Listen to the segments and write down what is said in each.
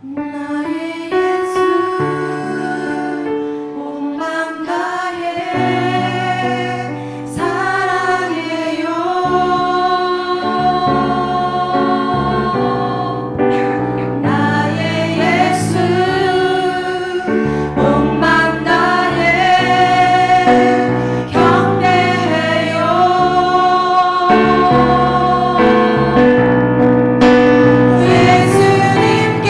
나의 예수 온 맘 다해 사랑해요. 나의 예수 온 맘 다해 경배해요. 예수님께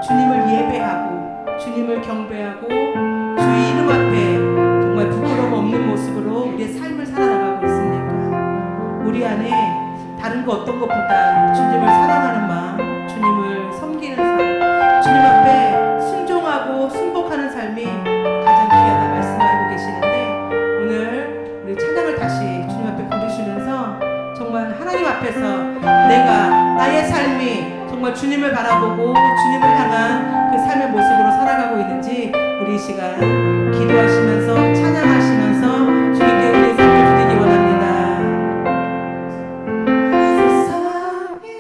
주님을 예배하고 주님을 경배하고 주의 이름 앞에 정말 부끄러움 없는 모습으로 우리의 삶을 살아나가고 있습니까? 우리 안에 다른 거 어떤 것보다 주님을 사랑하는 마음, 주님을 섬기는 삶, 주님 앞에 순종하고 순복하는 삶이 가장 귀하다 말씀을 알고 계시는데, 오늘 우리 찬양을 다시 주님 앞에 부르시면서 정말 하나님 앞에서 내가 나의 삶이 정말 주님을 바라보고 주님을 향한 그 삶의 모습으로 살아가고 있는지 우리 이 시간 기도하시면서 찬양하시면서 주님께 우리의 삶을 드리기 원합니다. 세상에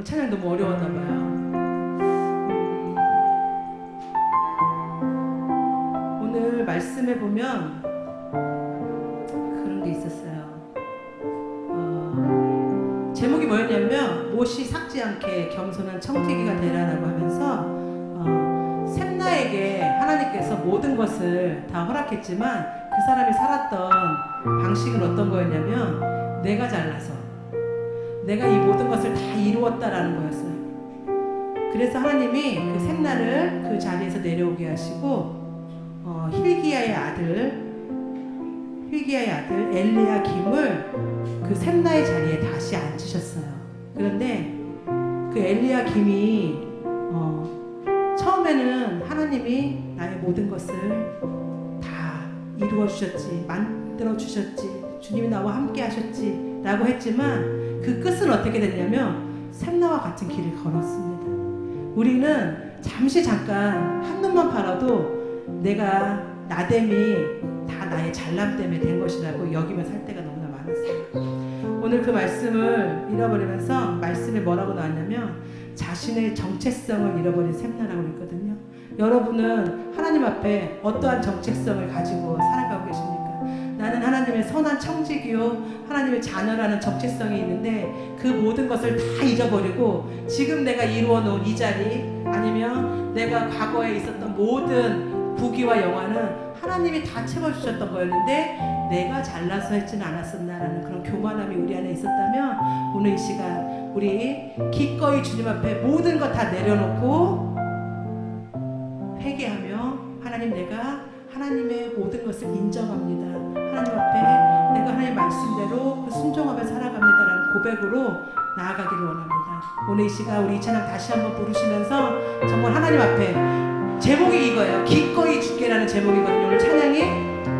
찬양 너무 어려웠나 봐요. 오늘 말씀에 보면 그런 게 있었어요. 제목이 뭐였냐면 못이 삭지 않게 겸손한 청지기가 되라라고 하면서 샘나에게 하나님께서 모든 것을 다 허락했지만 그 사람이 살았던 방식은 어떤 거였냐면 내가 잘나서 내가 이 모든 것을 다 이루었다라는 거였어요. 그래서 하나님이 그 샘나를 그 자리에서 내려오게 하시고 힐기야의 아들 엘리야김을 그 샘나의 자리에 다시 앉으셨어요. 그런데 그 엘리야김이 처음에는 하나님이 나의 모든 것을 다 이루어 주셨지, 만들어 주셨지, 주님이 나와 함께 하셨지 라고 했지만 그 끝은 어떻게 됐냐면 샘나와 같은 길을 걸었습니다. 우리는 잠깐 한눈만 팔아도 내가 나됨이 다 나의 잘남 때문에 된 것이라고 여기며 살 때가 너무나 많았어요. 오늘 그 말씀을 잃어버리면서 말씀에 뭐라고 나왔냐면 자신의 정체성을 잃어버린 샘나라고 그랬거든요. 여러분은 하나님 앞에 어떠한 정체성을 가지고 살아가고 계십니까? 나는 하나님의 선한 청지기요 하나님의 자녀라는 정체성이 있는데 그 모든 것을 다 잊어버리고 지금 내가 이루어 놓은 이 자리 아니면 내가 과거에 있었던 모든 부귀와 영화는 하나님이 다 채워주셨던 거였는데 내가 잘나서 했지는 않았었나라는 그런 교만함이 우리 안에 있었다면 오늘 이 시간 우리 기꺼이 주님 앞에 모든 것 다 내려놓고 회개하며 하나님 내가 하나님의 모든 것을 인정합니다. 하나님 앞에 내가 하나님 말씀대로 그 순종하며 살아갑니다라는 고백으로 나아가기를 원합니다. 오늘 이 시간 우리 이 찬양 다시 한번 부르시면서 정말 하나님 앞에 제목이 이거예요. 기꺼이 주께라는 제목이거든요. 오늘 찬양이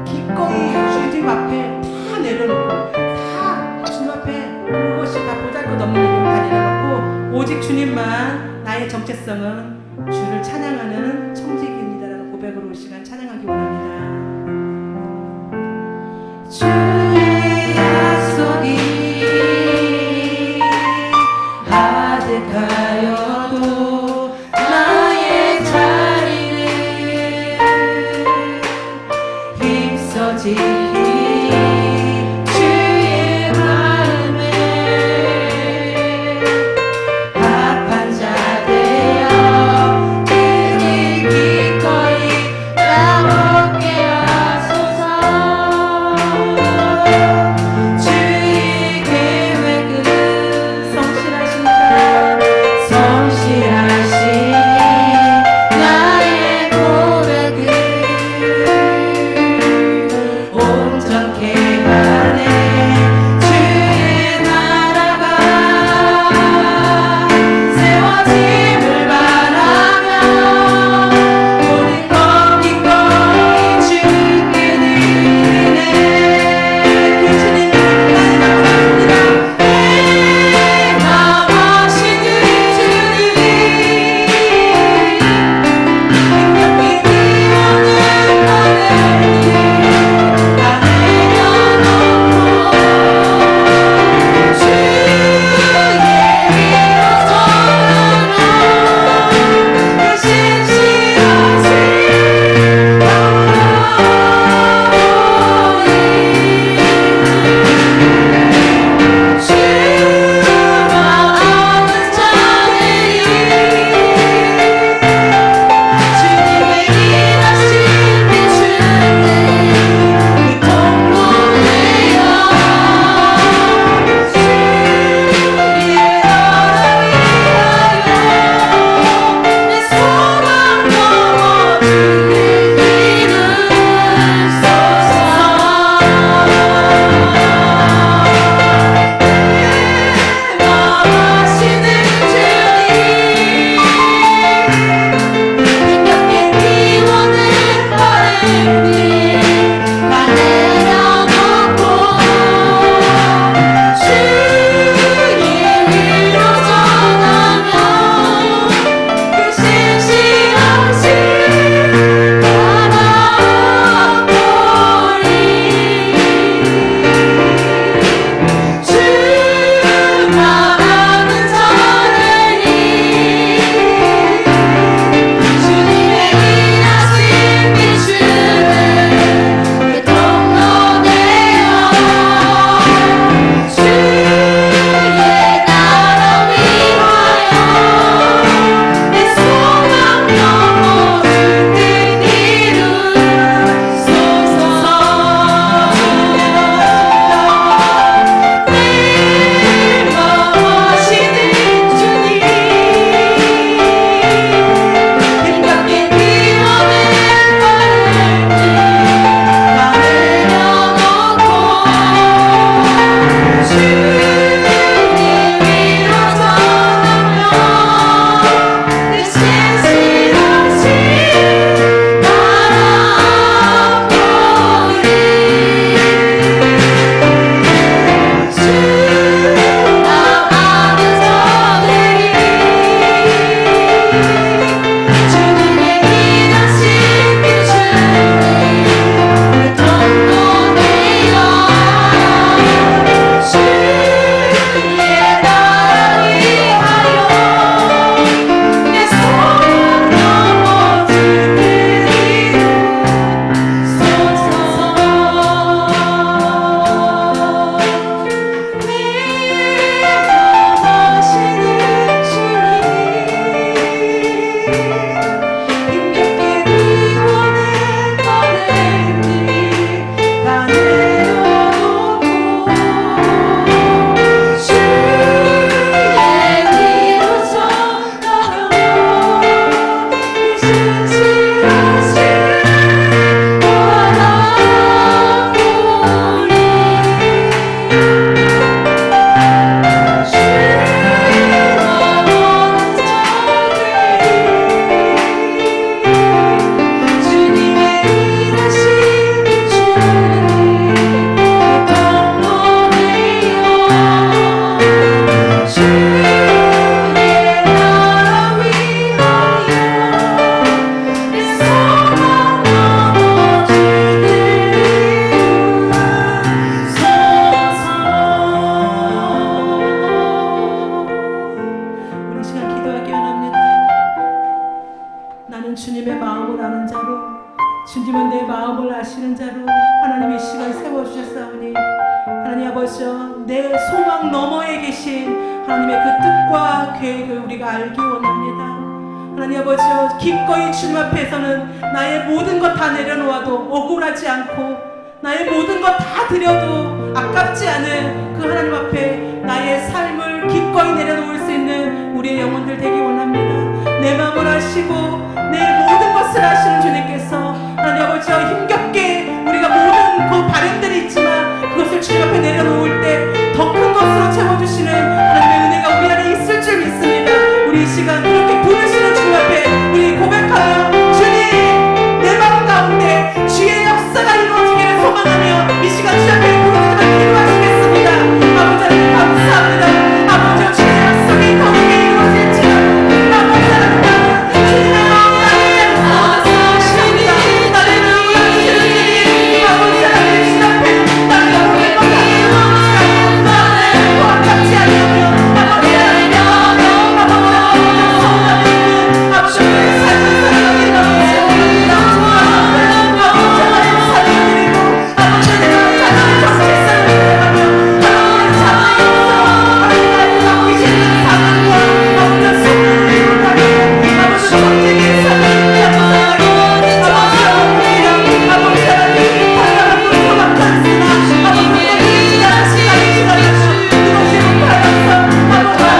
기꺼이 주님 앞에 다 내려놓고 다 주님 앞에 그것이 다 보잘것없는 일을 다 내려놓고 오직 주님만 나의 정체성은 주를 찬양하는 청지기입니다라는 고백으로 이 시간 찬양하기 원합니다. 주의 약속이 가득하여도 나의 자리는 힘써지기 주의 마음에 합한 자 되어 그를 기꺼이 따르고 성 너머에 계신 하나님의 그 뜻과 계획을 우리가 알기 원합니다. 하나님 아버지여, 기꺼이 주님 앞에서는 나의 모든 것 다 내려놓아도 억울하지 않고 나의 모든 것 다 드려도 아깝지 않은 그 하나님 앞에 나의 삶을 기꺼이 내려놓을 수 있는 우리의 영혼들 되기 원합니다. 내 마음을 아시고 내 모든 것을 아시는 주님께서 하나님 아버지여, 힘겹게 우리가 모든 그 바램들이 있지만 그것을 주님 앞에 내려놓을 때 더 큰 것으로 채워주시는 하나님의 은혜가 우리 안에 있을 줄 믿습니다. 우리 이 시간 그렇게 부르시는 주님 앞에 우리 고백하여, 주님 내 마음 가운데 주의 역사가 이루어지기를 소망하며 이 시간 주님 앞에 부르짖어 기도하시겠습니다. 아버지 하나님 감사합니다. 아버지, 주의 약속이 거기에 이루어질지어다. 아버지 하나님, 주님의 마음 가운데 감사합니다. 나를 이루어주시는 주님, 아버지 하나님 주님 앞에 나를 모든 것 다 아깝지 않으며 아버지 하나님, 아버지 우리의 삶을 살아가기를 원합니다. 아버지 하나님 살려드리고 아버지 하나님 자신의 정체성을 내려가며 아버지 자신의 하나님 계시는 사랑과 아버지 소망을 못하게 아버지 정직인 삶을 감사하게 아버지 하나님, 아버지 하나님 하나님 소망 않으나 아버지 하나님 지나가시고 그것이 못하여서 아버지 하나님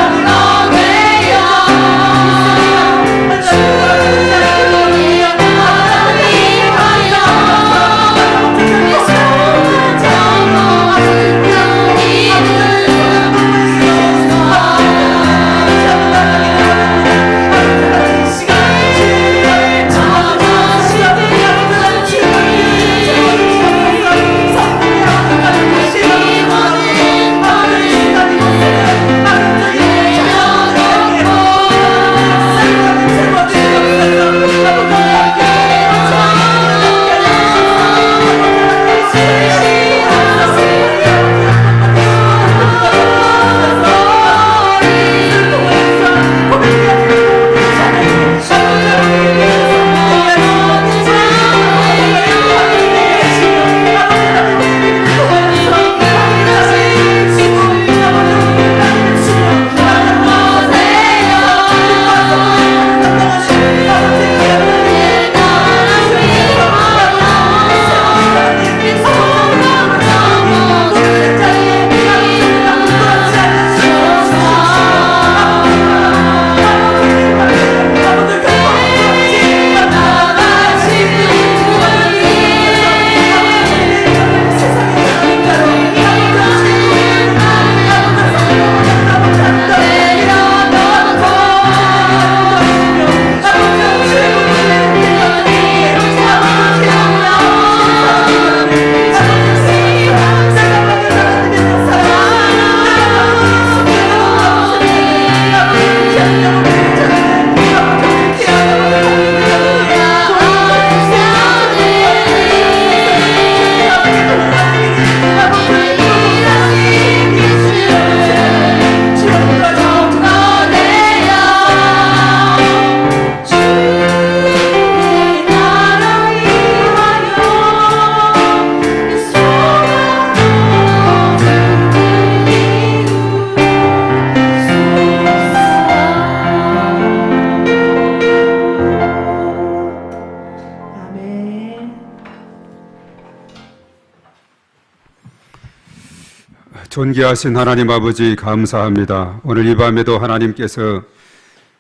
존귀하신 하나님 아버지 감사합니다. 오늘 이 밤에도 하나님께서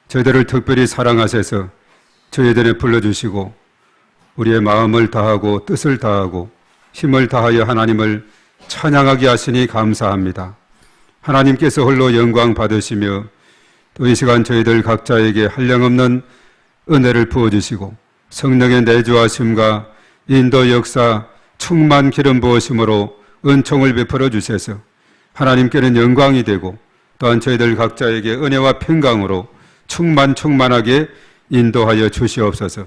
저희들을 특별히 사랑하셔서 저희들에 불러주시고 우리의 마음을 다하고 뜻을 다하고 힘을 다하여 하나님을 찬양하게 하시니 감사합니다. 하나님께서 홀로 영광 받으시며 또 이 시간 저희들 각자에게 한량없는 은혜를 부어주시고 성령의 내주하심과 인도 역사 충만 기름 부으심으로 은총을 베풀어 주셔서 하나님께는 영광이 되고 또한 저희들 각자에게 은혜와 평강으로 충만하게 인도하여 주시옵소서.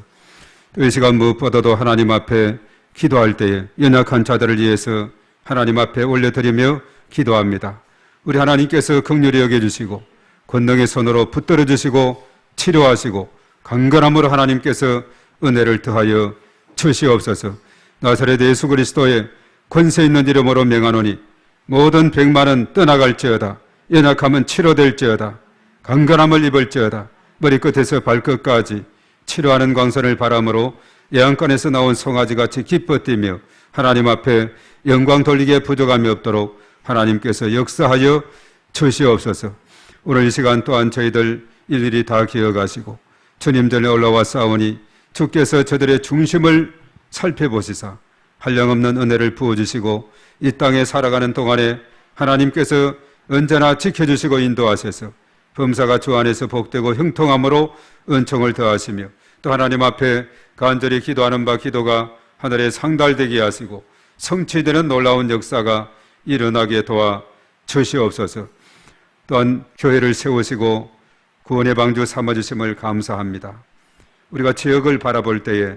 또 이 시간 무엇보다도 하나님 앞에 기도할 때에 연약한 자들을 위해서 하나님 앞에 올려드리며 기도합니다. 우리 하나님께서 긍휼히 여겨주시고 권능의 손으로 붙들어 주시고 치료하시고 강건함으로 하나님께서 은혜를 더하여 주시옵소서. 나사렛 예수 그리스도의 권세 있는 이름으로 명하노니 모든 백만은 떠나갈지어다. 연약함은 치료될지어다. 강건함을 입을지어다. 머리끝에서 발끝까지 치료하는 광선을 바람으로 예언관에서 나온 송아지같이 기뻐 뛰며 하나님 앞에 영광 돌리기에 부족함이 없도록 하나님께서 역사하여 주시옵소서. 오늘 이 시간 또한 저희들 일일이 다 기억하시고 주님 전에 올라와 싸우니 주께서 저들의 중심을 살펴보시사 한량없는 은혜를 부어주시고 이 땅에 살아가는 동안에 하나님께서 언제나 지켜주시고 인도하셔서 범사가 주 안에서 복되고 형통함으로 은총을 더하시며 또 하나님 앞에 간절히 기도하는 바 기도가 하늘에 상달되게 하시고 성취되는 놀라운 역사가 일어나게 도와 주시옵소서. 또한 교회를 세우시고 구원의 방주 삼아주심을 감사합니다. 우리가 지역을 바라볼 때에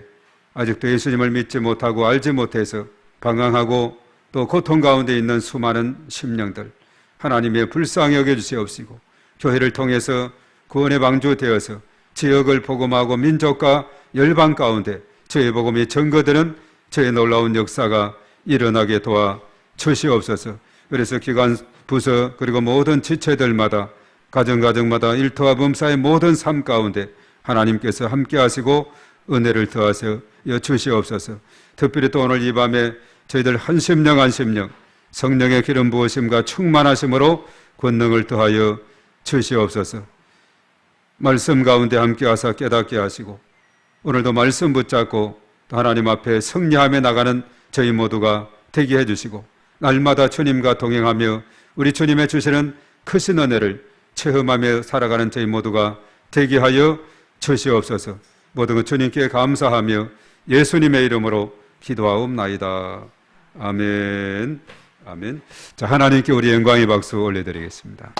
아직도 예수님을 믿지 못하고 알지 못해서 방황하고 또 고통 가운데 있는 수많은 심령들 하나님의 불쌍히 여겨주시옵시고 교회를 통해서 구원의 방주 되어서 지역을 복음하고 민족과 열방 가운데 주의 복음이 증거되는 주의 놀라운 역사가 일어나게 도와 주시옵소서. 그래서 기관, 부서 그리고 모든 지체들마다 가정마다 일터와 범사의 모든 삶 가운데 하나님께서 함께 하시고 은혜를 더하셔 주시옵소서. 특별히 또 오늘 이 밤에 저희들 한 심령 성령의 기름 부으심과 충만하심으로 권능을 더하여 주시옵소서. 말씀 가운데 함께 하사 깨닫게 하시고 오늘도 말씀 붙잡고 또 하나님 앞에 승리하며 나가는 저희 모두가 되게 해주시고 날마다 주님과 동행하며 우리 주님의 주시는 크신 은혜를 체험하며 살아가는 저희 모두가 되게 하여 주시옵소서. 모든 것 주님께 감사하며 예수님의 이름으로 기도하옵나이다. 아멘. 아멘. 자, 하나님께 우리 영광의 박수 올려드리겠습니다.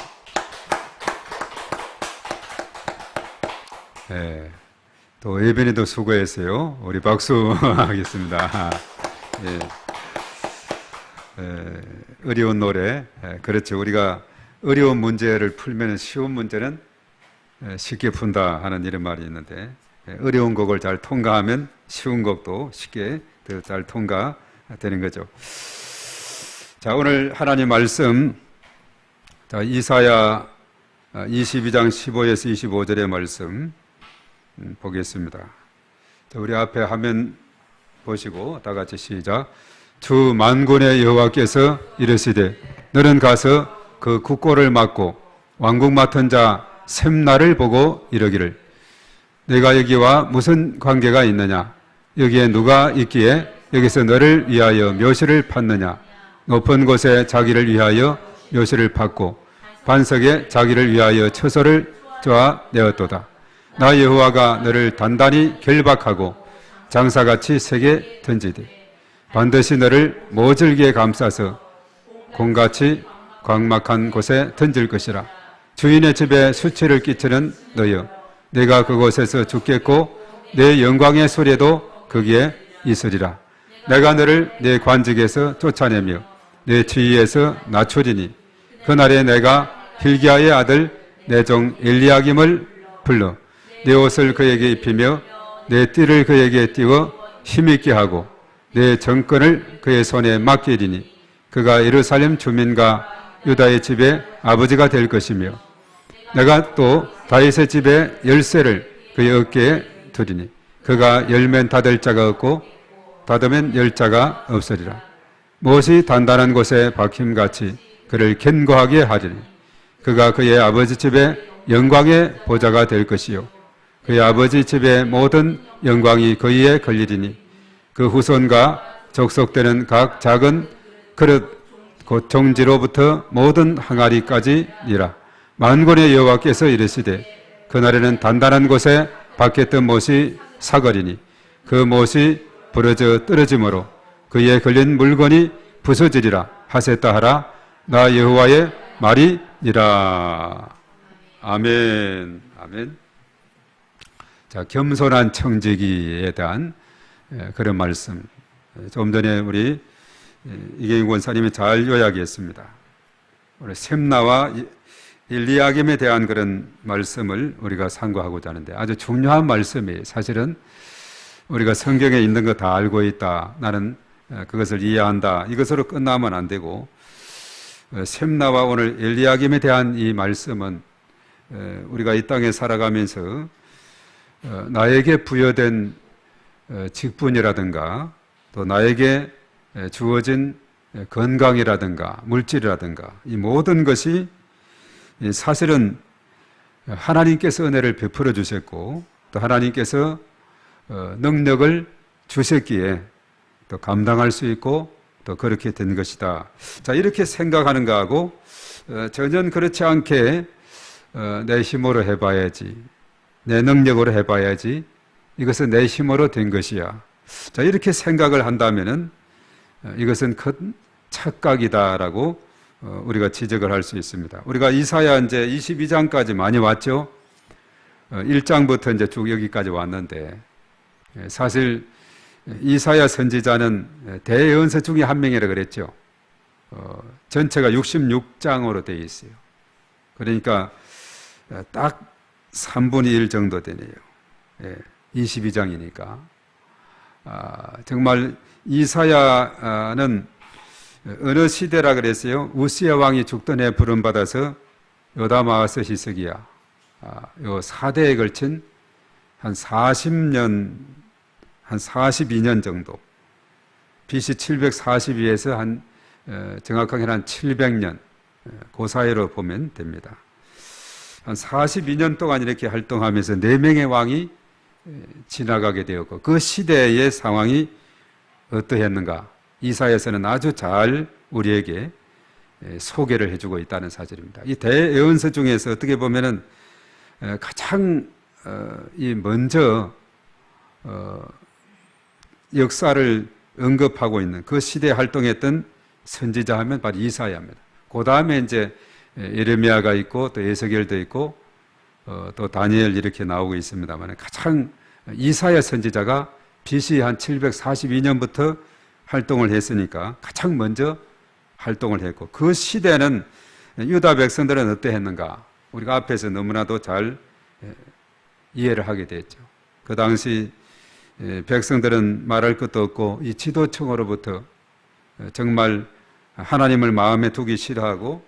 네, 또 예빈이도 수고했어요. 우리 박수 하겠습니다. 예. 어려운 노래. 그렇죠. 우리가 어려운 문제를 풀면 쉬운 문제는 쉽게 푼다 하는 이런 말이 있는데 어려운 곡을 잘 통과하면 쉬운 곡도 쉽게 더 잘 통과되는 거죠. 자, 오늘 하나님 말씀, 자, 이사야 22장 15에서 25절의 말씀 보겠습니다. 자, 우리 앞에 화면 보시고 다 같이 시작. 주 만군의 여호와께서 이르시되 너는 가서 그 국고를 맡고 왕국 맡은 자 셈나를 보고 이르기를 내가 여기와 무슨 관계가 있느냐? 여기에 누가 있기에 여기서 너를 위하여 묘시를 팠느냐? 높은 곳에 자기를 위하여 묘시를 팠고 반석에 자기를 위하여 처소를 쪼아 내었도다. 나 여호와가 너를 단단히 결박하고 장사같이 세게 던지되 반드시 너를 모질게 감싸서 공같이 광막한 곳에 던질 것이라. 주인의 집에 수치를 끼치는 너여 내가 그곳에서 죽겠고 내 영광의 소리도 거기에 있으리라. 내가 너를 내 관직에서 쫓아내며 내 지위에서 낮추리니 그날에 내가 hil기야의 아들 내 종 엘리야김을 불러 내 옷을 그에게 입히며 내 띠를 그에게 띄워 힘있게 하고 내 정권을 그의 손에 맡기리니 그가 예루살렘 주민과 유다의 집의 아버지가 될 것이며 내가 또 다윗의 집의 열쇠를 그의 어깨에 두리니 그가 열면 닫을 자가 없고 닫으면 열 자가 없으리라. 못이 단단한 곳에 박힘같이 그를 견고하게 하리니 그가 그의 아버지 집의 영광의 보좌가 될 것이요 그의 아버지 집의 모든 영광이 그이에 걸리리니 그 후손과 족속되는 각 작은 그릇 곧 종지로부터 모든 항아리까지니라. 만군의 여호와께서 이르시되 그날에는 단단한 곳에 박혔던 못이 사거리니 그 못이 부러져 떨어짐으로 그에 걸린 물건이 부서지리라 하셨다 하라. 나 여호와의 말이니라. 아멘. 아멘. 자, 겸손한 청지기에 대한 그런 말씀. 좀 전에 우리 이계인 권사님이 잘 요약했습니다. 오늘 셈나와 엘리야김에 대한 그런 말씀을 우리가 상고하고자 하는데 아주 중요한 말씀이에요. 사실은 우리가 성경에 있는 거 다 알고 있다. 나는 그것을 이해한다. 이것으로 끝나면 안 되고 셈나와 오늘 엘리야김에 대한 이 말씀은 우리가 이 땅에 살아가면서 나에게 부여된 직분이라든가 또 나에게 주어진 건강이라든가 물질이라든가 이 모든 것이 사실은 하나님께서 은혜를 베풀어 주셨고 또 하나님께서 능력을 주셨기에 또 감당할 수 있고 또 그렇게 된 것이다. 자, 이렇게 생각하는 거하고 전혀 그렇지 않게 내 힘으로 해봐야지, 내 능력으로 해봐야지, 이것은 내 힘으로 된 것이야. 자, 이렇게 생각을 한다면은 이것은 큰 착각이다라고 우리가 지적을 할 수 있습니다. 우리가 이사야 이제 22장까지 많이 왔죠. 1장부터 이제 쭉 여기까지 왔는데 사실 이사야 선지자는 대예언서 중에 한 명이라 그랬죠. 전체가 66장으로 되어 있어요. 그러니까 딱 3분의 1 정도 되네요. 22장이니까. 정말 이사야는 어느 시대라 그랬어요? 우시야 왕이 죽던 해 부름받아서 요담 아하스 히스기야 요 4대에 걸친 한 40년, 한 42년 정도, BC 742에서 한 정확하게 한 700년, 그 사이로 보면 됩니다. 한 42년 동안 이렇게 활동하면서 4명의 왕이 지나가게 되었고 그 시대의 상황이 어떠했는가? 이사야서는 아주 잘 우리에게 소개를 해주고 있다는 사실입니다. 이 대예언서 중에서 어떻게 보면은 가장 이 먼저 역사를 언급하고 있는 그 시대에 활동했던 선지자 하면 바로 이사야입니다. 그 다음에 이제 예레미야가 있고 또 에스겔도 있고 또 다니엘 이렇게 나오고 있습니다만 가장 이사야 선지자가 BC 한 742년부터 활동을 했으니까 가장 먼저 활동을 했고 그 시대는 유다 백성들은 어떠했는가 우리가 앞에서 너무나도 잘 이해를 하게 됐죠. 그 당시 백성들은 말할 것도 없고 이 지도층으로부터 정말 하나님을 마음에 두기 싫어하고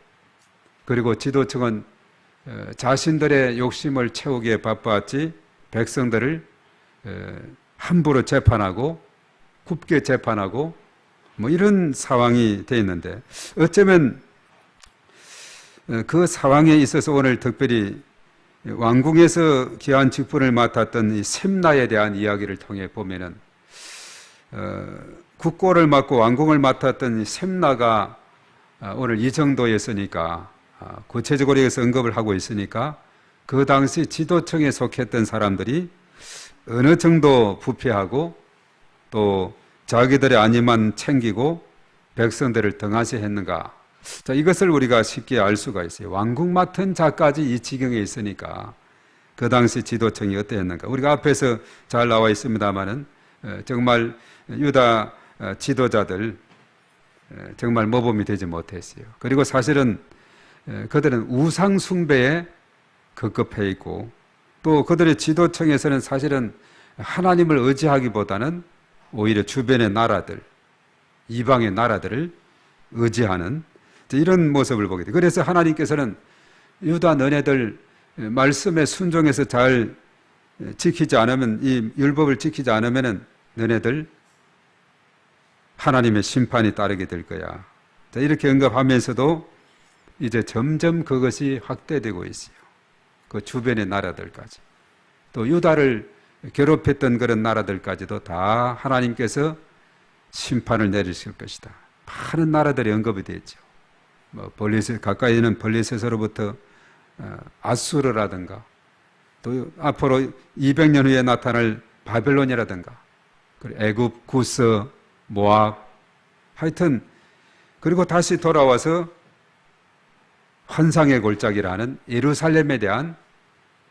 그리고 지도층은 자신들의 욕심을 채우기에 바빴지 백성들을 함부로 재판하고 굽게 재판하고 뭐 이런 상황이 돼 있는데 어쩌면 그 상황에 있어서 오늘 특별히 왕궁에서 귀한 직분을 맡았던 이 셈나에 대한 이야기를 통해 보면은 국고를 맡고 왕궁을 맡았던 이 셈나가 오늘 이 정도였으니까 구체적으로 여기서 언급을 하고 있으니까 그 당시 지도층에 속했던 사람들이 어느 정도 부패하고 또 자기들의 안위만 챙기고 백성들을 등하시했는가. 자, 이것을 우리가 쉽게 알 수가 있어요. 왕궁 맡은 자까지 이 지경에 있으니까 그 당시 지도층이 어떠했는가. 우리가 앞에서 잘 나와 있습니다만은 정말 유다 지도자들 정말 모범이 되지 못했어요. 그리고 사실은 그들은 우상 숭배에 급급해 있고 또 그들의 지도층에서는 사실은 하나님을 의지하기보다는 오히려 주변의 나라들, 이방의 나라들을 의지하는 이런 모습을 보게 돼요. 그래서 하나님께서는 유다 너네들 말씀에 순종해서 잘 지키지 않으면 이 율법을 지키지 않으면은 너네들 하나님의 심판이 따르게 될 거야. 자, 이렇게 언급하면서도 이제 점점 그것이 확대되고 있어요. 그 주변의 나라들까지. 또 유다를 괴롭혔던 그런 나라들까지도 다 하나님께서 심판을 내리실 것이다. 많은 나라들이 언급이 됐죠. 뭐 가까이 있는 블레셋으로부터 아수르라든가 또 앞으로 200년 후에 나타날 바벨론이라든가 그리고 애굽, 구스, 모압 하여튼 그리고 다시 돌아와서 환상의 골짜기라는 예루살렘에 대한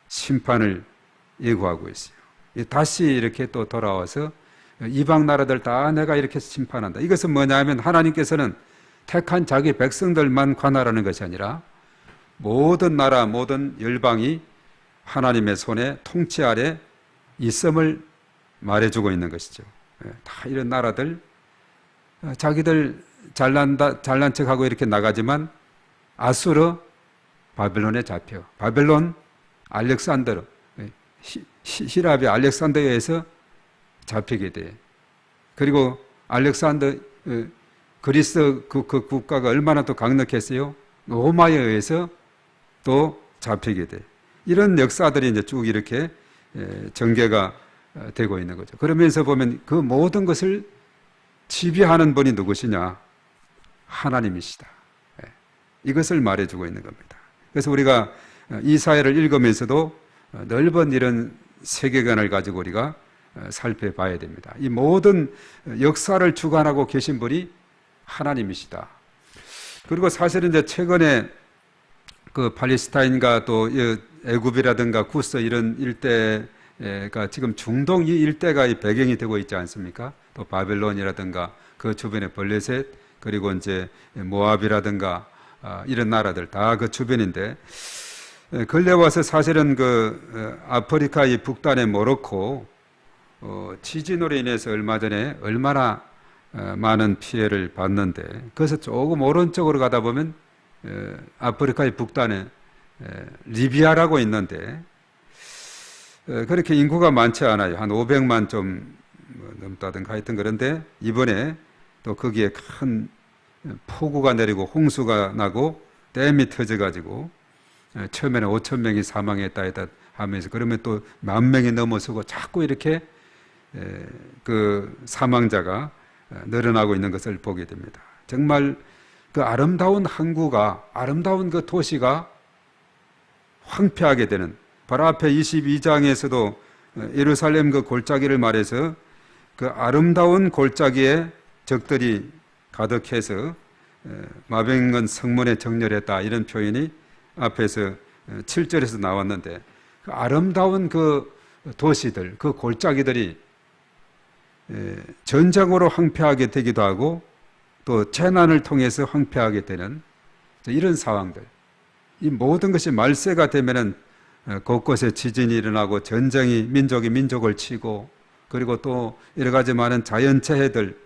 심판을 예고하고 있어요. 다시 이렇게 또 돌아와서 이방 나라들 다 내가 이렇게 심판한다. 이것은 뭐냐면 하나님께서는 택한 자기 백성들만 관할하는 것이 아니라 모든 나라, 모든 열방이 하나님의 손에 통치 아래 있음을 말해주고 있는 것이죠. 다 이런 나라들 자기들 잘난 척하고 이렇게 나가지만 아수르 바벨론에 잡혀 바벨론 알렉산더 히랍의 알렉산더에서 잡히게 돼. 그리고 알렉산더 그리스 그 국가가 얼마나 또 강력했어요? 로마에 의해서 또 잡히게 돼. 이런 역사들이 이제 쭉 이렇게 전개가 되고 있는 거죠. 그러면서 보면 그 모든 것을 지배하는 분이 누구시냐? 하나님이시다. 이것을 말해주고 있는 겁니다. 그래서 우리가 이사야를 읽으면서도 넓은 이런 세계관을 가지고 우리가 살펴봐야 됩니다. 이 모든 역사를 주관하고 계신 분이 하나님이시다. 그리고 사실은 이제 최근에 그 팔레스타인과 또 애굽이라든가 구스 이런 일대가 지금 중동 이 일대가 배경이 되고 있지 않습니까? 또 바벨론이라든가 그 주변에 블레셋 그리고 이제 모압이라든가 이런 나라들 다 그 주변인데 근래 와서 사실은 그 아프리카 이 북단의 모로코 지진으로 인해서 얼마 전에 얼마나 많은 피해를 봤는데 그래서 조금 오른쪽으로 가다 보면 아프리카의 북단에 리비아라고 있는데 그렇게 인구가 많지 않아요. 한 500만 좀 넘다든가 하여튼 그런데 이번에 또 거기에 큰 폭우가 내리고 홍수가 나고 댐이 터져가지고 처음에는 5천 명이 사망했다 했다 하면서 그러면 또 10,000명이 넘어서고 자꾸 이렇게 그 사망자가 늘어나고 있는 것을 보게 됩니다. 정말 그 아름다운 항구가 아름다운 그 도시가 황폐하게 되는 바로 앞에 22장에서도 예루살렘 그 골짜기를 말해서 그 아름다운 골짜기에 적들이 가득해서 마병건 성문에 정렬했다 이런 표현이 앞에서 7절에서 나왔는데 그 아름다운 그 도시들 그 골짜기들이 전쟁으로 황폐하게 되기도 하고 또 재난을 통해서 황폐하게 되는 이런 상황들 이 모든 것이 말세가 되면은 곳곳에 지진이 일어나고 전쟁이 민족이 민족을 치고 그리고 또 여러 가지 많은 자연재해들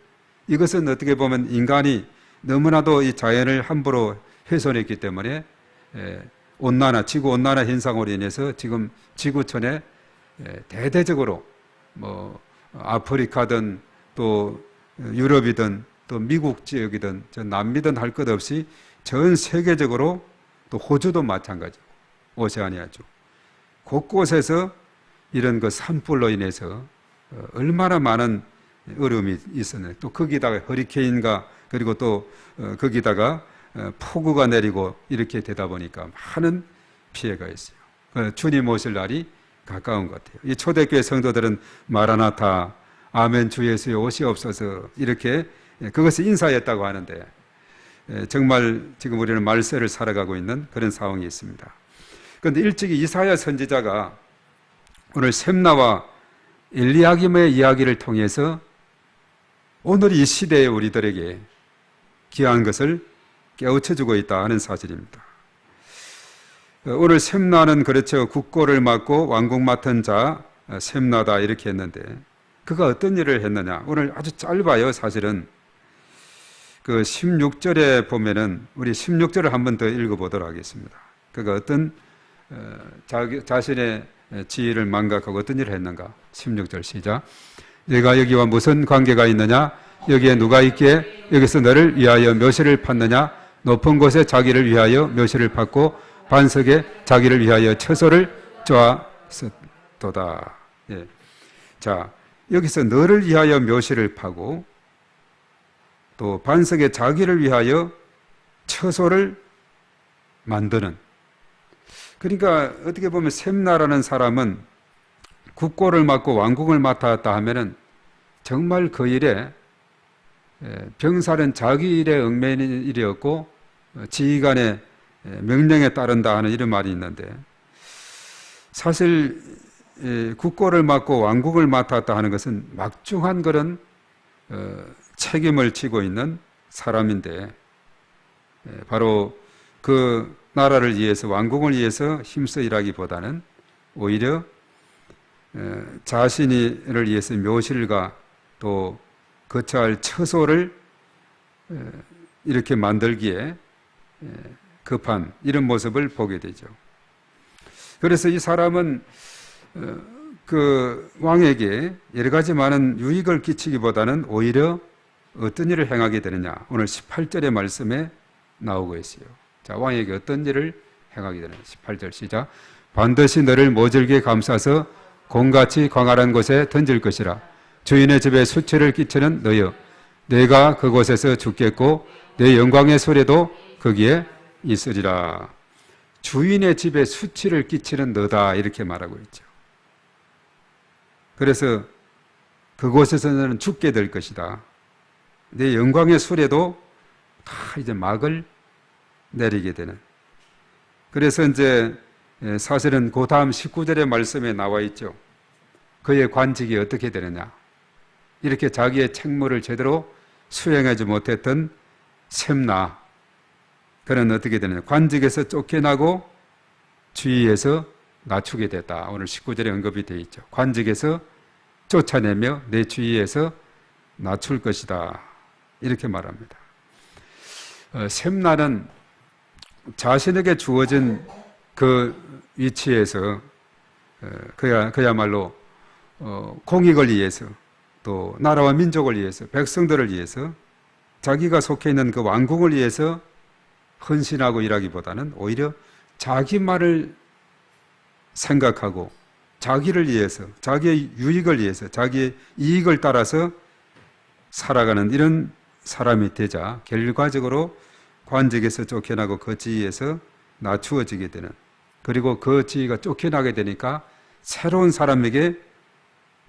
이것은 어떻게 보면 인간이 너무나도 이 자연을 함부로 훼손했기 때문에 온난화, 지구온난화 현상으로 인해서 지금 지구촌에 대대적으로 뭐 아프리카든 또 유럽이든 또 미국 지역이든 남미든 할 것 없이 전 세계적으로 또 호주도 마찬가지고 오세아니아주 곳곳에서 이런 그 산불로 인해서 얼마나 많은 어려움이 있었는데 또 거기다가 허리케인과 그리고 또 거기다가 폭우가 내리고 이렇게 되다 보니까 많은 피해가 있어요. 주님 오실 날이 가까운 것 같아요. 이 초대교회 성도들은 마라나타, 아멘 주 예수의 오시옵소서 이렇게 그것을 인사했다고 하는데 정말 지금 우리는 말세를 살아가고 있는 그런 상황이 있습니다. 그런데 일찍이 이사야 선지자가 오늘 셈나와 엘리야김의 이야기를 통해서 오늘 이 시대에 우리들에게 귀한 것을 깨우쳐주고 있다 하는 사실입니다. 오늘 셈나는 그렇죠. 국고를 맡고 왕국 맡은 자 셈나다 이렇게 했는데 그가 어떤 일을 했느냐. 오늘 아주 짧아요. 사실은 그 16절에 보면은 우리 16절을 한 번 더 읽어보도록 하겠습니다. 그가 어떤 자신의 지위를 망각하고 어떤 일을 했는가. 16절 시작. 내가 여기와 무슨 관계가 있느냐? 여기에 누가 있기에 여기서 너를 위하여 묘시를 팠느냐? 높은 곳에 자기를 위하여 묘시를 팠고 반석에 자기를 위하여 처소를 쪼았도다. 예. 자, 여기서 너를 위하여 묘시를 파고 또 반석에 자기를 위하여 처소를 만드는 그러니까 어떻게 보면 셈나라는 사람은 국고를 맡고 왕국을 맡았다 하면은 정말 그 일에 병사는 자기 일에 얽매이는 일이었고 지휘관의 명령에 따른다 하는 이런 말이 있는데 사실 국고를 맡고 왕국을 맡았다 하는 것은 막중한 그런 책임을 지고 있는 사람인데 바로 그 나라를 위해서 왕국을 위해서 힘써 일하기보다는 오히려 자신을 위해서 묘실과 또 거처할 처소를 이렇게 만들기에 급한 이런 모습을 보게 되죠. 그래서 이 사람은 그 왕에게 여러 가지 많은 유익을 끼치기보다는 오히려 어떤 일을 행하게 되느냐, 오늘 18절의 말씀에 나오고 있어요. 자, 왕에게 어떤 일을 행하게 되느냐. 18절 시작. 반드시 너를 모질게 감싸서 곰같이 광활한 곳에 던질 것이라. 주인의 집에 수치를 끼치는 너여, 내가 그곳에서 죽겠고 내 영광의 소리도 거기에 있으리라. 주인의 집에 수치를 끼치는 너다, 이렇게 말하고 있죠. 그래서 그곳에서 너는 죽게 될 것이다. 내 영광의 수레도 다 이제 막을 내리게 되는. 그래서 이제 사실은 그 다음 19절의 말씀에 나와 있죠. 그의 관직이 어떻게 되느냐. 이렇게 자기의 책무를 제대로 수행하지 못했던 셈나, 그는 어떻게 되느냐. 관직에서 쫓겨나고 주위에서 낮추게 됐다. 오늘 19절에 언급이 되어 있죠. 관직에서 쫓아내며 내 주위에서 낮출 것이다. 이렇게 말합니다. 셈나는 자신에게 주어진 그 위치에서 그야말로 공익을 위해서, 또 나라와 민족을 위해서, 백성들을 위해서, 자기가 속해 있는 그 왕궁을 위해서 헌신하고 일하기보다는 오히려 자기 말을 생각하고 자기를 위해서, 자기의 유익을 위해서, 자기의 이익을 따라서 살아가는 이런 사람이 되자 결과적으로 관직에서 쫓겨나고 그 지위에서 낮추어지게 되는, 그리고 그 지위가 쫓겨나게 되니까 새로운 사람에게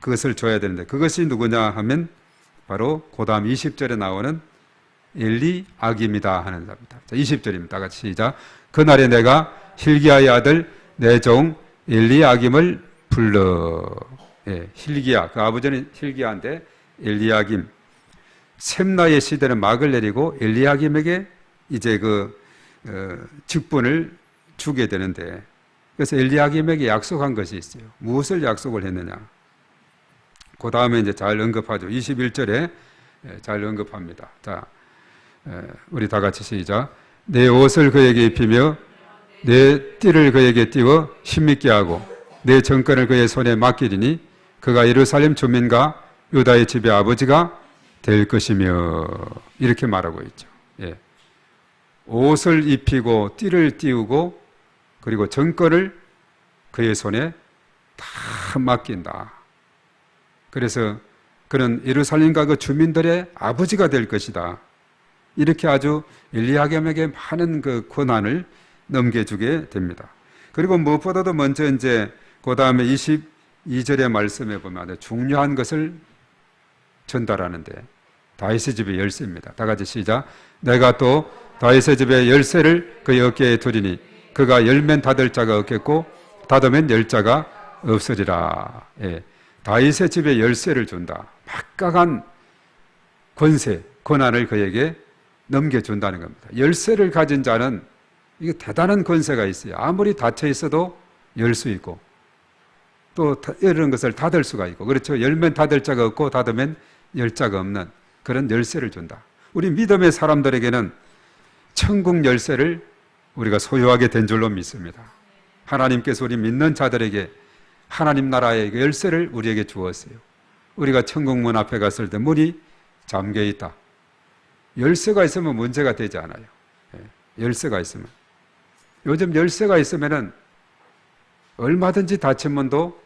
그것을 줘야 되는데, 그것이 누구냐 하면 바로 그 다음 20절에 나오는 엘리아김이다 하는 사람입니다. 자, 20절입니다. 다 같이 시작. 그날에 내가 hil기야의 아들 내 종 엘리아김을 불러. 예, hil기야, 그 아버지는 hil기야인데 엘리아김, 셈나의 시대는 막을 내리고 엘리아김에게 이제 그 직분을 주게 되는데, 그래서 엘리아김에게 약속한 것이 있어요. 무엇을 약속을 했느냐. 그 다음에 이제 잘 언급하죠. 21절에 잘 언급합니다. 자, 우리 다 같이 시작. 내 옷을 그에게 입히며 내 띠를 그에게 띄워 힘있게 하고 내 정권을 그의 손에 맡기리니 그가 예루살렘 주민과 유다의 집의 아버지가 될 것이며, 이렇게 말하고 있죠. 예. 옷을 입히고 띠를 띄우고 그리고 정권을 그의 손에 다 맡긴다. 그래서 그는 예루살렘과 그 주민들의 아버지가 될 것이다. 이렇게 아주 엘리야김에게 많은 그 권한을 넘겨주게 됩니다. 그리고 무엇보다도 먼저 이제 그 다음에 22절의 말씀에 보면 아주 중요한 것을 전달하는데, 다윗의 집의 열쇠입니다. 다 같이 시작. 내가 또 다윗의 집의 열쇠를 그의 어깨에 두리니 그가 열면 닫을 자가 없겠고 닫으면 열 자가 없으리라. 예. 다윗의 집의 열쇠를 준다. 막강한 권세, 권한을 그에게 넘겨준다는 겁니다. 열쇠를 가진 자는 이게 대단한 권세가 있어요. 아무리 닫혀 있어도 열 수 있고 또 이런 것을 닫을 수가 있고, 그렇죠. 열면 닫을 자가 없고 닫으면 열 자가 없는 그런 열쇠를 준다. 우리 믿음의 사람들에게는 천국 열쇠를 우리가 소유하게 된 줄로 믿습니다. 하나님께서 우리 믿는 자들에게 하나님 나라의 열쇠를 우리에게 주었어요. 우리가 천국 문 앞에 갔을 때 문이 잠겨 있다. 열쇠가 있으면 문제가 되지 않아요. 열쇠가 있으면. 요즘 열쇠가 있으면은 얼마든지 닫힌 문도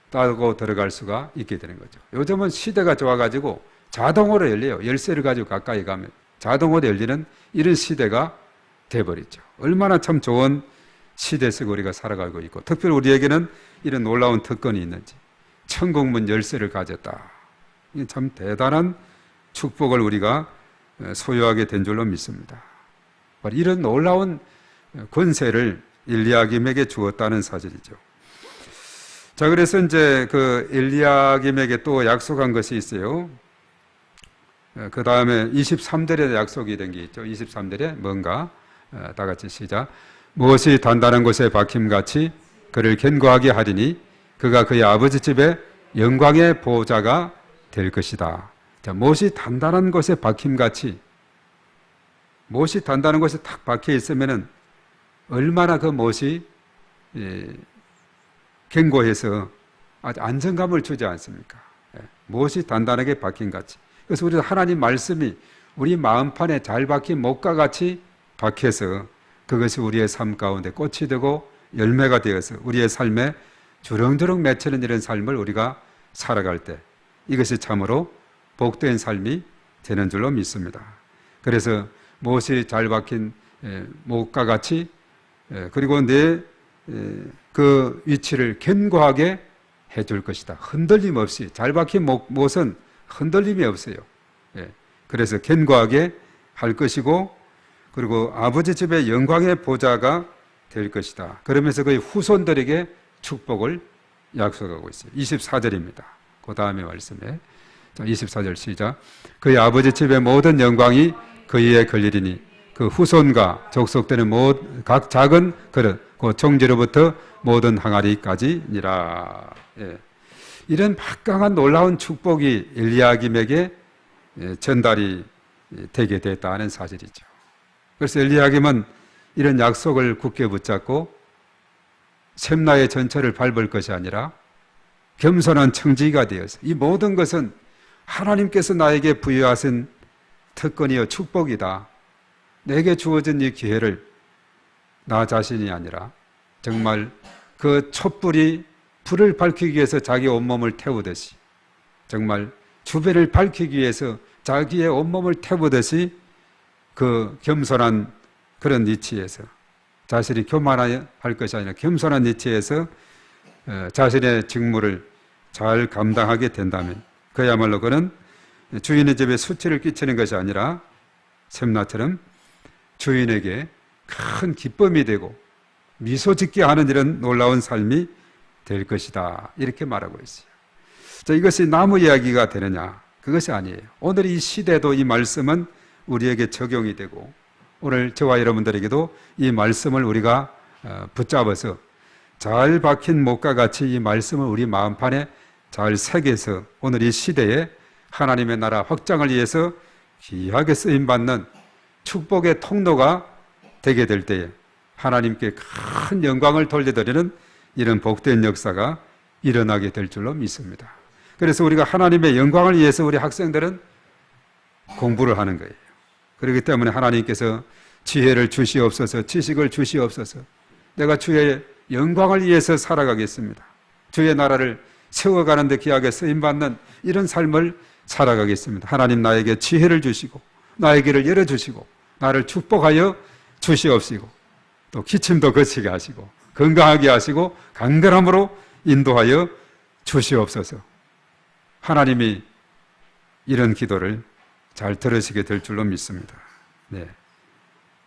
따고 들어갈 수가 있게 되는 거죠. 요즘은 시대가 좋아가지고 자동으로 열려요. 열쇠를 가지고 가까이 가면 자동으로 열리는 이런 시대가 돼버리죠. 얼마나 참 좋은 시대 속에 우리가 살아가고 있고, 특별히 우리에게는 이런 놀라운 특권이 있는지, 천국문 열쇠를 가졌다. 이게 참 대단한 축복을 우리가 소유하게 된 줄로 믿습니다. 이런 놀라운 권세를 엘리야김에게 주었다는 사실이죠. 자, 그래서 이제 그 엘리야김에게 또 약속한 것이 있어요. 그 다음에 23절에 약속이 된 게 있죠. 23절에 뭔가, 다 같이 시작. 무엇이 단단한 곳에 박힘같이 그를 견고하게 하리니 그가 그의 아버지 집에 영광의 보호자가 될 것이다. 자, 무엇이 단단한 곳에 박힘같이, 못이 단다는 것이 탁 박혀 있으면은 얼마나 그 못이 견고해서 아주 안정감을 주지 않습니까? 못이 단단하게 박힌 같이. 그래서 우리 하나님 말씀이 우리 마음판에 잘 박힌 못과 같이 박혀서 그것이 우리의 삶 가운데 꽃이 되고 열매가 되어서 우리의 삶에 주렁주렁 맺히는 이런 삶을 우리가 살아갈 때 이것이 참으로 복된 삶이 되는 줄로 믿습니다. 그래서 못이 잘 박힌 못과 같이 그리고 내 그 위치를 견고하게 해줄 것이다. 흔들림 없이. 잘 박힌 못은 흔들림이 없어요. 그래서 견고하게 할 것이고 그리고 아버지 집의 영광의 보좌가 될 것이다. 그러면서 그의 후손들에게 축복을 약속하고 있어요. 24절입니다. 그 다음에 말씀에. 자, 24절 시작. 그의 아버지 집의 모든 영광이 그에게 걸리리니 그 후손과 족속되는 각 작은 그릇, 그 종지로부터 모든 항아리까지니라. 이런 막강한 놀라운 축복이 엘리야김에게 전달이 되게 됐다는 사실이죠. 그래서 엘리야김은 이런 약속을 굳게 붙잡고 샘나의 전철을 밟을 것이 아니라 겸손한 청지기가 되어서 이 모든 것은 하나님께서 나에게 부여하신 특권이요 축복이다. 내게 주어진 이 기회를 나 자신이 아니라 정말 그 촛불이 불을 밝히기 위해서 자기 온몸을 태우듯이 정말 주변을 밝히기 위해서 자기의 온몸을 태우듯이 그 겸손한 그런 위치에서 자신이 교만할 것이 아니라 겸손한 위치에서 자신의 직무를 잘 감당하게 된다면 그야말로 그는 주인의 집에 수치를 끼치는 것이 아니라 샘나처럼 주인에게 큰 기쁨이 되고 미소 짓게 하는 이런 놀라운 삶이 될 것이다. 이렇게 말하고 있어요. 자, 이것이 나무 이야기가 되느냐? 그것이 아니에요. 오늘 이 시대도 이 말씀은 우리에게 적용이 되고 오늘 저와 여러분들에게도 이 말씀을 우리가 붙잡아서 잘 박힌 못과 같이 이 말씀을 우리 마음판에 잘 새겨서 오늘 이 시대에 하나님의 나라 확장을 위해서 귀하게 쓰임받는 축복의 통로가 되게 될 때에 하나님께 큰 영광을 돌려드리는 이런 복된 역사가 일어나게 될 줄로 믿습니다. 그래서 우리가 하나님의 영광을 위해서 우리 학생들은 공부를 하는 거예요. 그렇기 때문에 하나님께서 지혜를 주시옵소서, 지식을 주시옵소서. 내가 주의 영광을 위해서 살아가겠습니다. 주의 나라를 세워가는 데 귀하게 쓰임받는 이런 삶을 살아가겠습니다. 하나님 나에게 지혜를 주시고 나의 길을 열어주시고 나를 축복하여 주시옵시고 또 기침도 거치게 하시고 건강하게 하시고 강건함으로 인도하여 주시옵소서. 하나님이 이런 기도를 잘 들으시게 될 줄로 믿습니다. 네.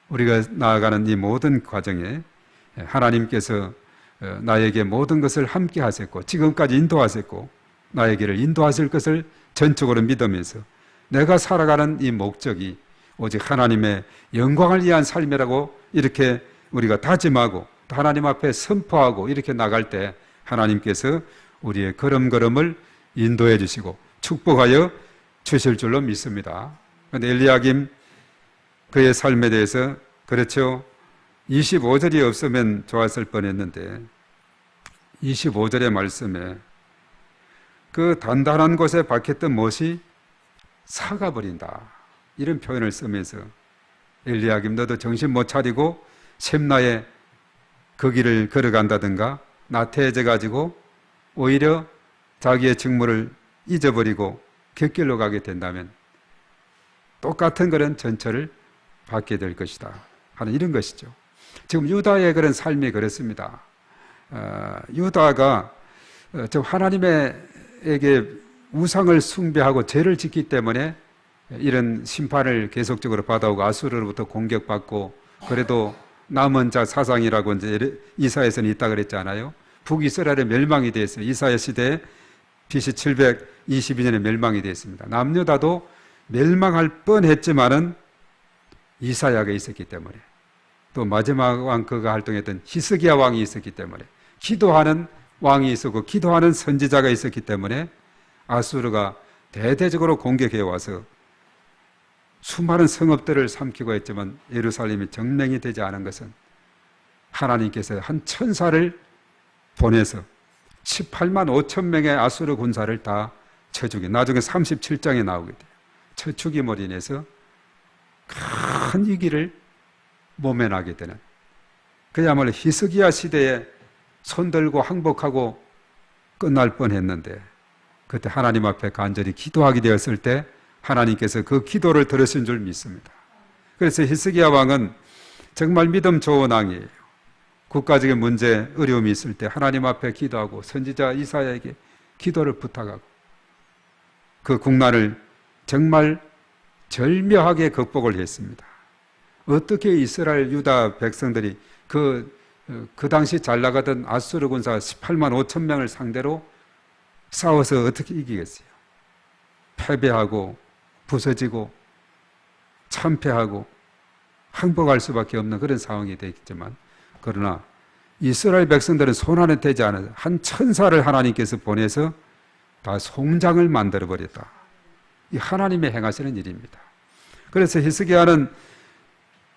우리가 나아가는 이 모든 과정에 하나님께서 나에게 모든 것을 함께 하셨고 지금까지 인도하셨고 나의 길을 인도하실 것을 전적으로 믿으면서 내가 살아가는 이 목적이 오직 하나님의 영광을 위한 삶이라고 이렇게 우리가 다짐하고 하나님 앞에 선포하고 이렇게 나갈 때 하나님께서 우리의 걸음걸음을 인도해 주시고 축복하여 주실 줄로 믿습니다. 그런데 엘리야김 그의 삶에 대해서 그렇죠. 25절이 없으면 좋았을 뻔했는데 25절의 말씀에 그 단단한 곳에 박혔던 못이 사가버린다. 이런 표현을 쓰면서 엘리야김 너도 정신 못 차리고 샘나에 그 길을 걸어간다든가 나태해져 가지고 오히려 자기의 직무를 잊어버리고 곁길로 가게 된다면 똑같은 그런 전철을 받게 될 것이다 하는 이런 것이죠. 지금 유다의 그런 삶이 그렇습니다. 유다가 하나님에게 우상을 숭배하고 죄를 짓기 때문에 이런 심판을 계속적으로 받아오고 아수르로부터 공격받고 그래도 남은 자 사상이라고 이제 이사야서는 있다 그랬잖아요. 북이스라엘의 멸망이 됐어요. 이사야 시대에 BC 722년에 멸망이 됐습니다. 남유다도 멸망할 뻔했지만은 이사야가 있었기 때문에 또 마지막 왕 그가 활동했던 히스기야 왕이 있었기 때문에 기도하는 왕이 있었고 기도하는 선지자가 있었기 때문에 아수르가 대대적으로 공격해 와서 수많은 성읍들을 삼키고 했지만 예루살렘이 정맹이 되지 않은 것은 하나님께서 한 천사를 보내서 18만 5천 명의 아수르 군사를 다 쳐죽이, 나중에 37장에 나오게 돼요. 쳐죽임으로 인해서 큰 위기를 모면하게 되는, 그야말로 히스기야 시대에 손들고 항복하고 끝날 뻔했는데 그때 하나님 앞에 간절히 기도하게 되었을 때 하나님께서 그 기도를 들으신 줄 믿습니다. 그래서 히스기야 왕은 정말 믿음 좋은 왕이에요. 국가적인 문제, 어려움이 있을 때 하나님 앞에 기도하고 선지자 이사야에게 기도를 부탁하고 그 국난을 정말 절묘하게 극복을 했습니다. 어떻게 이스라엘 유다 백성들이 그 당시 잘 나가던 아수르 군사 18만 5천 명을 상대로 싸워서 어떻게 이기겠어요? 패배하고 부서지고 참패하고 항복할 수밖에 없는 그런 상황이 되겠지만, 그러나 이스라엘 백성들은 손안에 대지 않은 한 천사를 하나님께서 보내서 다 송장을 만들어 버렸다. 이 하나님의 행하시는 일입니다. 그래서 히스기야는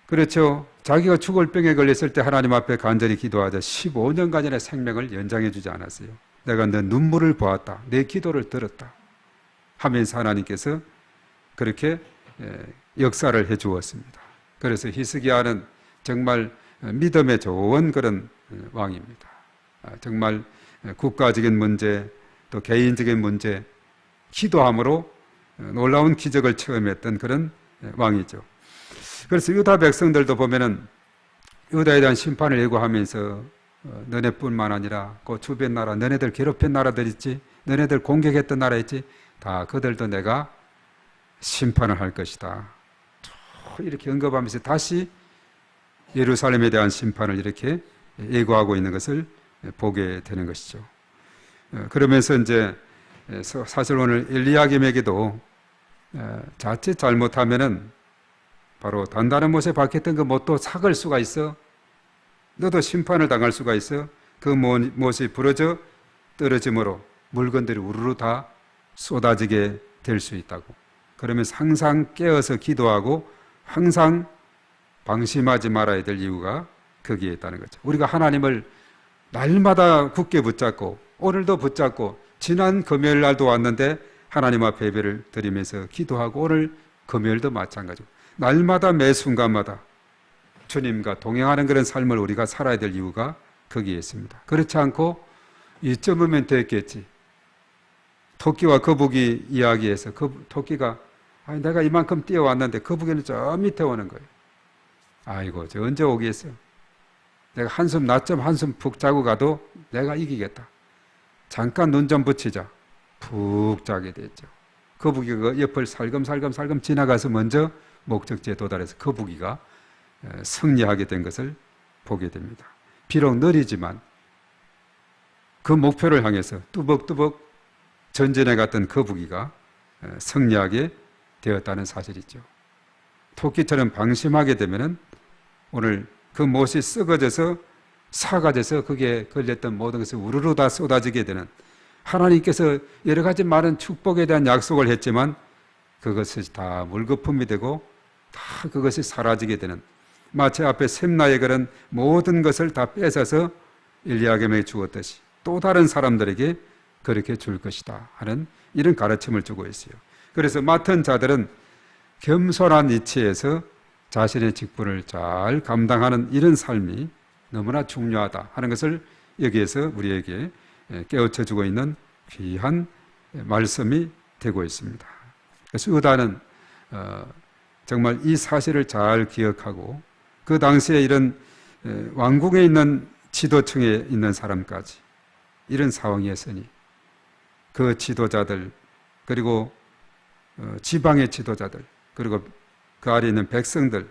그렇죠, 자기가 죽을 병에 걸렸을 때 하나님 앞에 간절히 기도하자 15년간의 생명을 연장해 주지 않았어요. 내가 내 눈물을 보았다, 내 기도를 들었다 하면서 하나님께서 그렇게 역사를 해 주었습니다. 그래서 히스기야는 정말 믿음에 좋은 그런 왕입니다. 정말 국가적인 문제 또 개인적인 문제 기도함으로 놀라운 기적을 체험했던 그런 왕이죠. 그래서 유다 백성들도 보면은 유다에 대한 심판을 예고하면서 너네뿐만 아니라 그 주변 나라, 너네들 괴롭힌 나라들 있지, 너네들 공격했던 나라 있지, 다 그들도 내가 심판을 할 것이다. 이렇게 언급하면서 다시 예루살렘에 대한 심판을 이렇게 예고하고 있는 것을 보게 되는 것이죠. 그러면서 이제 사실 오늘 엘리야김에게도 자칫 잘못하면은 바로 단단한 못에 박혔던 그 못도 삭을 수가 있어. 너도 심판을 당할 수가 있어. 그 못이 부러져 떨어짐으로 물건들이 우르르 다 쏟아지게 될 수 있다고. 그러면서 항상 깨어서 기도하고 항상 방심하지 말아야 될 이유가 거기에 있다는 거죠. 우리가 하나님을 날마다 굳게 붙잡고 오늘도 붙잡고 지난 금요일 날도 왔는데 하나님 앞에 예배를 드리면서 기도하고 오늘 금요일도 마찬가지고 날마다 매 순간마다 주님과 동행하는 그런 삶을 우리가 살아야 될 이유가 거기에 있습니다. 그렇지 않고 이쯤이면 됐겠지. 토끼와 거북이 이야기에서 그 토끼가 내가 이만큼 뛰어왔는데 거북이는 저 밑에 오는 거예요. 아이고 저 언제 오겠어요. 내가 한숨 낮잠 한숨 푹 자고 가도 내가 이기겠다. 잠깐 눈 좀 붙이자. 푹 자게 됐죠. 거북이가 옆을 살금살금 지나가서 먼저 목적지에 도달해서 거북이가 승리하게 된 것을 보게 됩니다. 비록 느리지만 그 목표를 향해서 뚜벅뚜벅 전진해 갔던 거북이가 승리하게 되었다는 사실이죠. 토끼처럼 방심하게 되면은 오늘 그 못이 썩어져서 사가져서 거기에 걸렸던 모든 것이 우르르 다 쏟아지게 되는, 하나님께서 여러 가지 많은 축복에 대한 약속을 했지만 그것이 다 물거품이 되고 다 그것이 사라지게 되는, 마치 앞에 샘나에 걸은 모든 것을 다 뺏어서 엘리야김에게 주었듯이 또 다른 사람들에게 그렇게 줄 것이다 하는 이런 가르침을 주고 있어요. 그래서 맡은 자들은 겸손한 위치에서 자신의 직분을 잘 감당하는 이런 삶이 너무나 중요하다 하는 것을 여기에서 우리에게 깨우쳐 주고 있는 귀한 말씀이 되고 있습니다. 그래서 유다는 정말 이 사실을 잘 기억하고 그 당시에 이런 왕궁에 있는 지도층에 있는 사람까지 이런 상황이었으니 그 지도자들 그리고 지방의 지도자들 그리고 그 아래 있는 백성들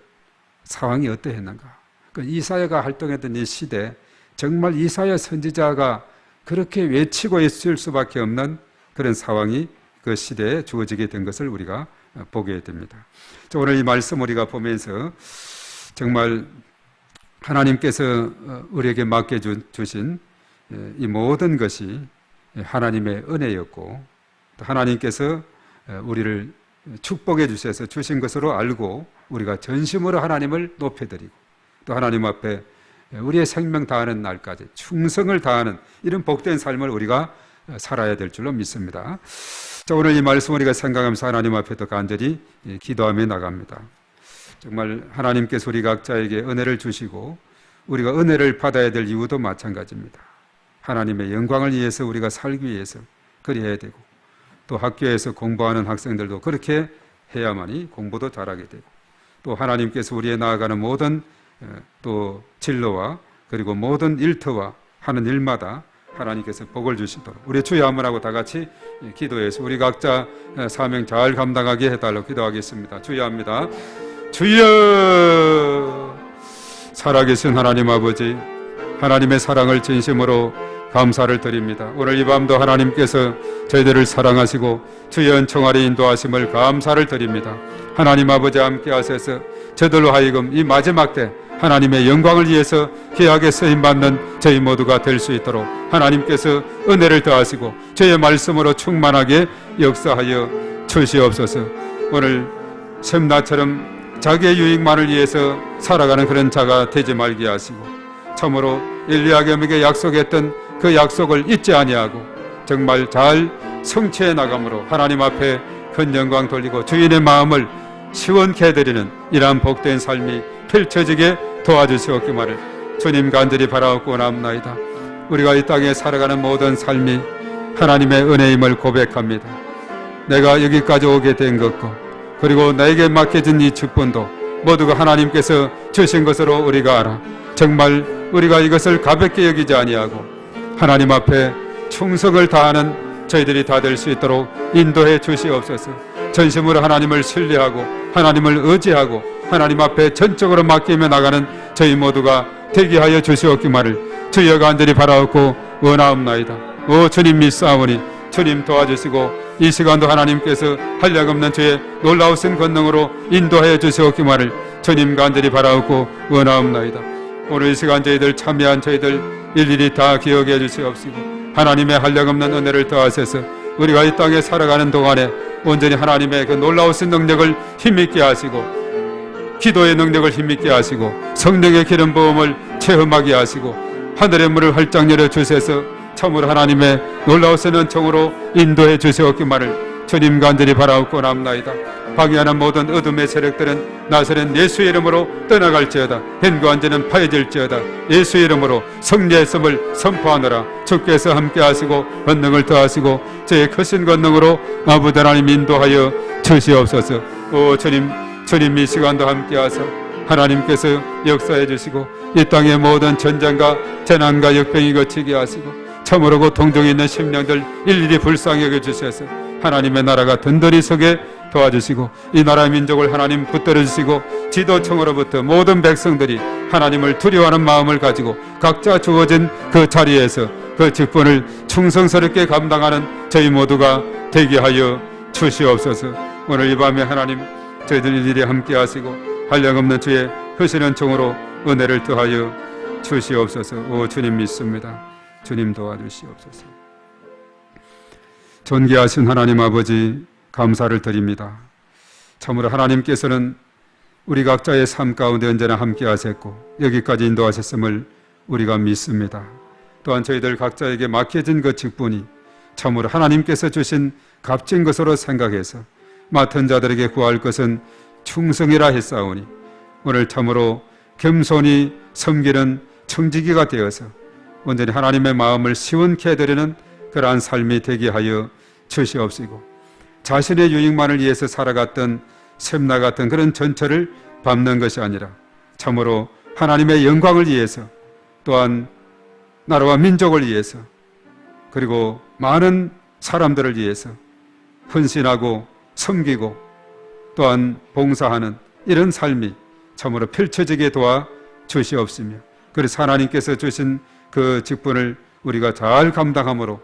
상황이 어떠했는가. 그 이사야가 활동했던 이 시대 정말 이사야 선지자가 그렇게 외치고 있을 수밖에 없는 그런 상황이 그 시대에 주어지게 된 것을 우리가 보게 됩니다. 오늘 이 말씀 우리가 보면서 정말 하나님께서 우리에게 맡겨주신 이 모든 것이 하나님의 은혜였고 또 하나님께서 우리를 축복해 주셔서 주신 것으로 알고 우리가 전심으로 하나님을 높여드리고 또 하나님 앞에 우리의 생명 다하는 날까지 충성을 다하는 이런 복된 삶을 우리가 살아야 될 줄로 믿습니다. 자, 오늘 이 말씀 우리가 생각하면서 하나님 앞에 더 간절히 기도하며 나갑니다. 정말 하나님께서 우리 각자에게 은혜를 주시고 우리가 은혜를 받아야 될 이유도 마찬가지입니다. 하나님의 영광을 위해서 우리가 살기 위해서 그리해야 되고 또 학교에서 공부하는 학생들도 그렇게 해야만이 공부도 잘하게 되고 또 하나님께서 우리의 나아가는 모든 또 진로와 그리고 모든 일터와 하는 일마다 하나님께서 복을 주시도록 우리 주여 한번 하고 다 같이 기도해서 우리 각자 사명 잘 감당하게 해달라고 기도하겠습니다. 주여 합니다. 주여, 살아계신 하나님 아버지, 하나님의 사랑을 진심으로 감사를 드립니다. 오늘 이 밤도 하나님께서 저희들을 사랑하시고 주의 은총 아래 인도하심을 감사를 드립니다. 하나님 아버지 함께 하셔서 저들로 하여금 이 마지막 때 하나님의 영광을 위해서 귀하게 쓰임받는 저희 모두가 될 수 있도록 하나님께서 은혜를 더하시고 주의 말씀으로 충만하게 역사하여 주시옵소서. 오늘 샘나처럼 자기의 유익만을 위해서 살아가는 그런 자가 되지 말게 하시고 참으로 엘리야김에게 약속했던 그 약속을 잊지 아니하고 정말 잘 성취해 나감으로 하나님 앞에 큰 영광 돌리고 주인의 마음을 시원케 해드리는 이러한 복된 삶이 펼쳐지게 도와주시옵기만을 주님 간절히 바라옵고 나옵나이다. 우리가 이 땅에 살아가는 모든 삶이 하나님의 은혜임을 고백합니다. 내가 여기까지 오게 된 것과 그리고 나에게 맡겨진 이 직분도 모두가 하나님께서 주신 것으로 우리가 알아 정말 우리가 이것을 가볍게 여기지 아니하고 하나님 앞에 충성을 다하는 저희들이 다 될 수 있도록 인도해 주시옵소서. 전심으로 하나님을 신뢰하고 하나님을 의지하고 하나님 앞에 전적으로 맡기며 나가는 저희 모두가 되게 하여 주시옵기만을 주여 간절히 바라옵고 원하옵나이다. 오 주님 믿사오니 주님 도와주시고 이 시간도 하나님께서 한량없는 주의 놀라우신 권능으로 인도하여 주시옵기만을 주님 간절히 바라옵고 원하옵나이다. 오늘 이 시간 저희들 참여한 저희들 일일이 다 기억해 주시옵시고 하나님의 한량없는 은혜를 더하셔서 우리가 이 땅에 살아가는 동안에 온전히 하나님의 그 놀라우신 능력을 힘있게 하시고 기도의 능력을 힘있게 하시고 성령의 기름 부음을 체험하게 하시고 하늘의 문을 활짝 열어 주셔서 참으로 하나님의 놀라우신 은총으로 인도해 주시옵기만을 주님 간절히 바라옵고 남나이다. 방해하는 모든 어둠의 세력들은 나서는 예수의 이름으로 떠나갈지어다. hen구한 자는 파해질지어다. 예수의 이름으로 승리했음을 선포하노라. 주께서 함께 하시고 권능을 더하시고 저의 크신 권능으로 아버지 하나님 인도하여 주시옵소서. 오 주님 이 시간도 함께 하사 하나님께서 역사해 주시고 이 땅의 모든 전쟁과 재난과 역병이 거치게 하시고 참으로 고통 중에 있는 심령들 일일이 불쌍히 여겨주셔서 하나님의 나라가 든든히 서게 도와주시고 이 나라의 민족을 하나님 붙들어 주시고 지도층으로부터 모든 백성들이 하나님을 두려워하는 마음을 가지고 각자 주어진 그 자리에서 그 직분을 충성스럽게 감당하는 저희 모두가 되게 하여 주시옵소서. 오늘 이 밤에 하나님 저희들 일일이 함께 하시고 한량없는 주의 크신 은총으로 은혜를 더하여 주시옵소서. 오 주님 믿습니다. 주님 도와주시옵소서. 존귀하신 하나님 아버지 감사를 드립니다. 참으로 하나님께서는 우리 각자의 삶 가운데 언제나 함께 하셨고 여기까지 인도하셨음을 우리가 믿습니다. 또한 저희들 각자에게 맡겨진 그 직분이 참으로 하나님께서 주신 값진 것으로 생각해서 맡은 자들에게 구할 것은 충성이라 했사오니 오늘 참으로 겸손히 섬기는 청지기가 되어서 온전히 하나님의 마음을 시원케 해드리는 그러한 삶이 되게 하여 주시옵시고 자신의 유익만을 위해서 살아갔던 샘나 같은 그런 전철을 밟는 것이 아니라 참으로 하나님의 영광을 위해서 또한 나라와 민족을 위해서 그리고 많은 사람들을 위해서 헌신하고 섬기고 또한 봉사하는 이런 삶이 참으로 펼쳐지게 도와 주시옵시며 그래서 하나님께서 주신 그 직분을 우리가 잘 감당함으로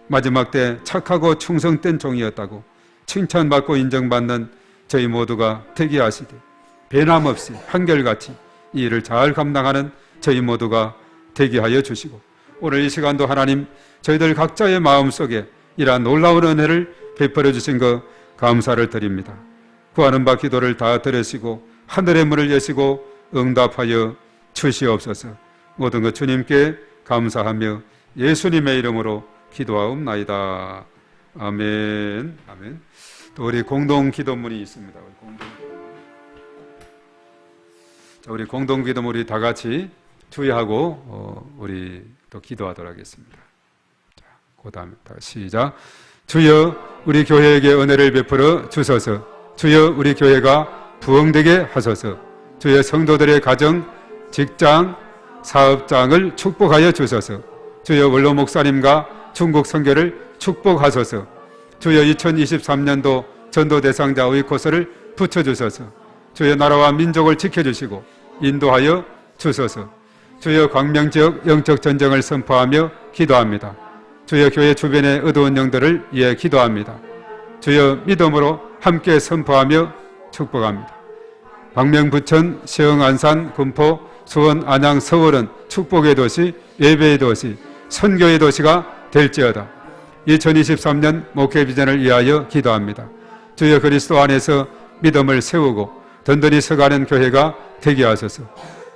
마지막 때 착하고 충성된 종이었다고 칭찬받고 인정받는 저희 모두가 되게 하시되 배남없이 한결같이 이 일을 잘 감당하는 저희 모두가 되게 하여 주시고 오늘 이 시간도 하나님 저희들 각자의 마음속에 이러한 놀라운 은혜를 베풀어 주신 것 감사를 드립니다. 구하는 바 기도를 다 들으시고 하늘의 문을 여시고 응답하여 주시옵소서. 모든 것 주님께 감사하며 예수님의 이름으로 기도하옵나이다. 아멘. 아멘. 또 우리 공동 기도문이 있습니다. 우리 공동 기도문 우리 다 같이 주의하고 우리 또 기도하도록 하겠습니다. 자, 그다음에 시작. 주여 우리 교회에게 은혜를 베풀어 주소서. 주여 우리 교회가 부흥되게 하소서. 주여 성도들의 가정, 직장, 사업장을 축복하여 주소서. 주여 원로 목사님과 중국 선교를 축복하소서. 주여 2023년도 전도 대상자 의코스를 붙여주소서. 주여 나라와 민족을 지켜주시고 인도하여 주소서. 주여 광명지역 영적 전쟁을 선포하며 기도합니다. 주여 교회 주변의 어두운 영들을 위해 기도합니다. 주여 믿음으로 함께 선포하며 축복합니다. 광명, 부천, 시흥, 안산, 군포, 수원, 안양, 서울은 축복의 도시, 예배의 도시, 선교의 도시가 될지어다. 2023년 목회 비전을 위하여 기도합니다. 주여 그리스도 안에서 믿음을 세우고 든든히 서가는 교회가 되게 하소서.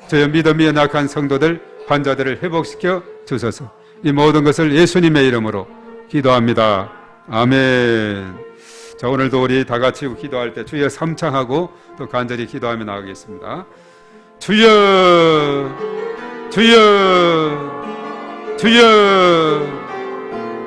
주여 믿음이 연약한 성도들, 환자들을 회복시켜 주소서. 이 모든 것을 예수님의 이름으로 기도합니다. 아멘. 자, 오늘도 우리 다 같이 기도할 때 주여 삼창하고 또 간절히 기도하며 나가겠습니다. 주여, 주여, 주여.